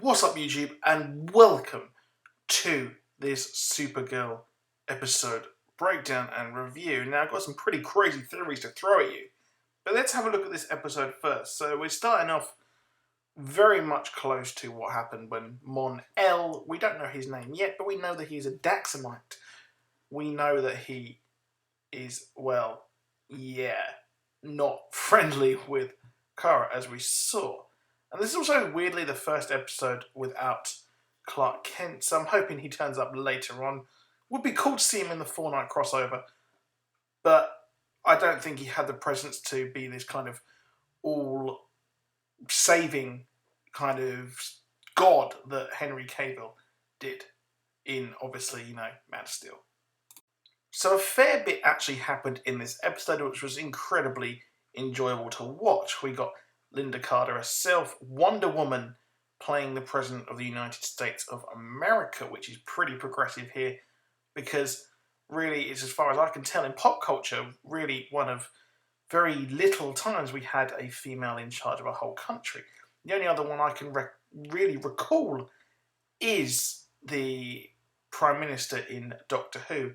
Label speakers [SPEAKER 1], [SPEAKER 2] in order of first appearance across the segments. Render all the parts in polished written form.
[SPEAKER 1] What's up, YouTube, and welcome to this Supergirl episode breakdown and review. Now, I've got some pretty crazy theories to throw at you, but let's have a look at this episode first. So, we're starting off very much close to what happened when Mon-El, we don't know his name yet, but we know that he's a Daxamite. We know that he is, well, not friendly with Kara, as we saw. And this is also weirdly the first episode without Clark Kent, so I'm hoping he turns up later on. Would be cool to see him in the Four-Night crossover, but I don't think he had the presence to be this kind of all-saving kind of god that Henry Cavill did in, obviously, Man of Steel. So a fair bit actually happened in this episode, which was incredibly enjoyable to watch. We got Linda Carter herself, Wonder Woman, playing the President of the United States of America, which is pretty progressive here, because really, it's as far as I can tell in pop culture, really one of very little times we had a female in charge of a whole country. The only other one I can really recall is the Prime Minister in Doctor Who,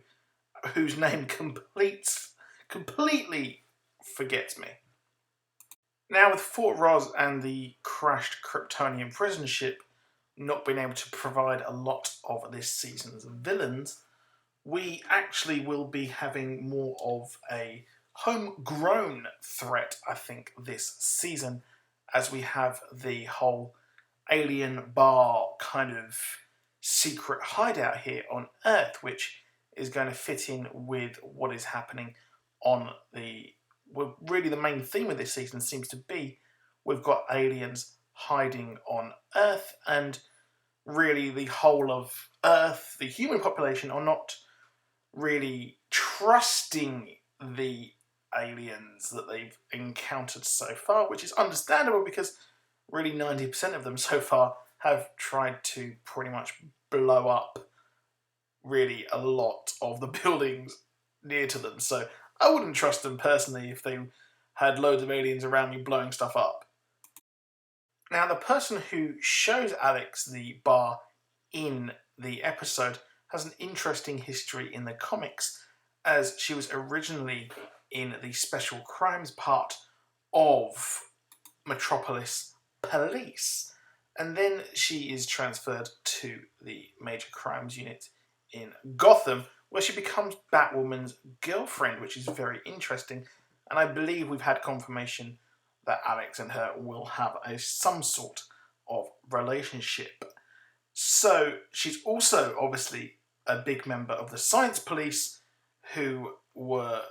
[SPEAKER 1] whose name completely forgets me. Now, with Fort Ross and the crashed Kryptonian prison ship not being able to provide a lot of this season's villains, we actually will be having more of a homegrown threat, I think, this season, as we have the whole alien bar kind of secret hideout here on Earth, which is going to fit in with what is happening on really the main theme of this season seems to be we've got aliens hiding on Earth, and really the whole of Earth, the human population, are not really trusting the aliens that they've encountered so far, which is understandable because really 90% of them so far have tried to pretty much blow up really a lot of the buildings near to them. So I wouldn't trust them personally if they had loads of aliens around me blowing stuff up. Now, the person who shows Alex the bar in the episode has an interesting history in the comics, as she was originally in the special crimes part of Metropolis Police, and then she is transferred to the major crimes unit in Gotham, where she becomes Batwoman's girlfriend, which is very interesting. And I believe we've had confirmation that Alex and her will have some sort of relationship. So she's also obviously a big member of the Science Police, who were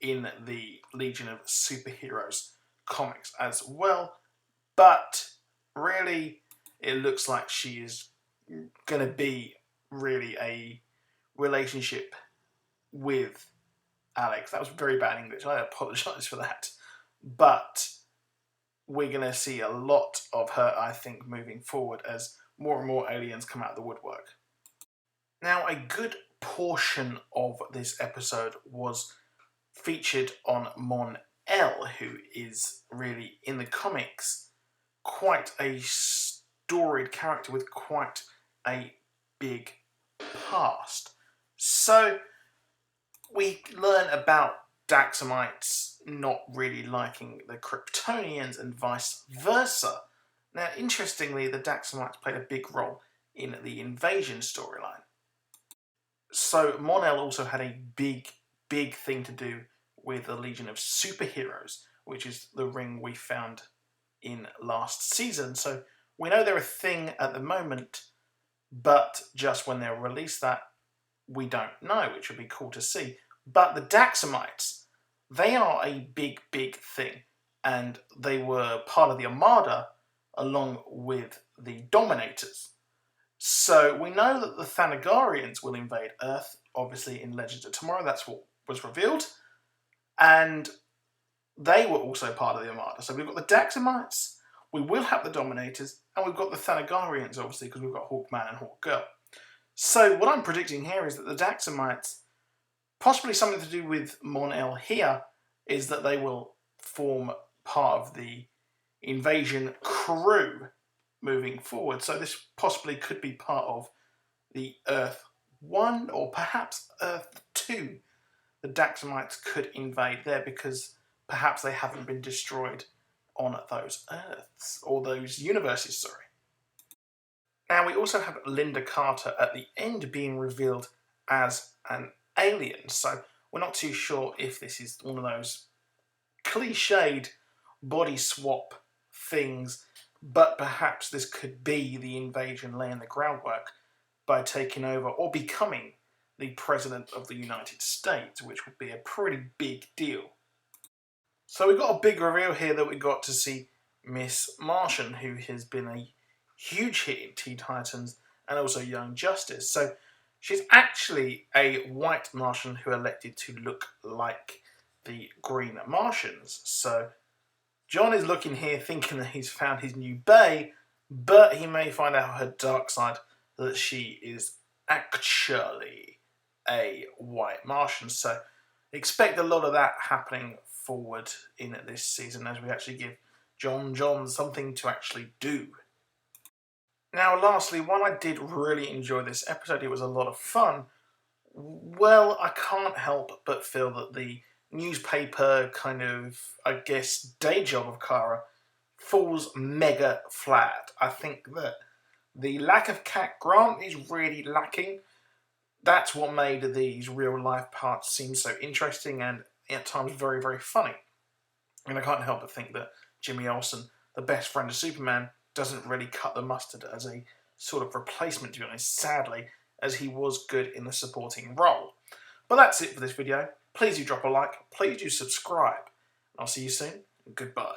[SPEAKER 1] in the Legion of Superheroes comics as well. But really, it looks like she is going to be really a relationship with Alex. That was very bad English. I apologise for that. But we're going to see a lot of her, I think, moving forward as more and more aliens come out of the woodwork. Now, a good portion of this episode was featured on Mon-El, who is really, in the comics, quite a storied character with quite a big past. So we learn about Daxamites not really liking the Kryptonians and vice versa. Now, interestingly, the Daxamites played a big role in the invasion storyline. So Mon-El also had a big thing to do with the Legion of Superheroes, which is the ring we found in last season. So we know they're a thing at the moment, but just when they'll release that, we don't know, which would be cool to see. But the Daxamites, they are a big thing, and they were part of the Armada along with the Dominators. So we know that the Thanagarians will invade Earth, obviously in Legends of Tomorrow, that's what was revealed, and they were also part of the Armada. So we've got the Daxamites, we will have the Dominators, and we've got the Thanagarians, obviously, because we've got Hawkman and Hawkgirl. So what I'm predicting here is that the Daxamites, possibly something to do with Mon-El here, is that they will form part of the invasion crew moving forward. So this possibly could be part of the Earth 1 or perhaps Earth 2. The Daxamites could invade there because perhaps they haven't been destroyed on those Earths, or those universes, sorry. Now we also have Linda Carter at the end being revealed as an alien, so we're not too sure if this is one of those cliched body swap things, but perhaps this could be the invasion laying the groundwork by taking over or becoming the President of the United States, which would be a pretty big deal. So we got a big reveal here that we got to see Miss Martian, who has been a huge hit in Teen Titans and also Young Justice. So she's actually a white Martian who elected to look like the Green Martians. So John is looking here thinking that he's found his new bae, but he may find out her dark side, that she is actually a white Martian. So expect a lot of that happening forward in this season as we actually give John something to actually do. Now lastly, while I did really enjoy this episode, it was a lot of fun, well, I can't help but feel that the newspaper kind of, I guess, day job of Kara falls mega flat. I think that the lack of Cat Grant is really lacking. That's what made these real life parts seem so interesting and at times very, very funny. And I can't help but think that Jimmy Olsen, the best friend of Superman, doesn't really cut the mustard as a sort of replacement, to be honest, sadly, as he was good in the supporting role. But that's it for this video. Please do drop a like, please do subscribe, and I'll see you soon. Goodbye.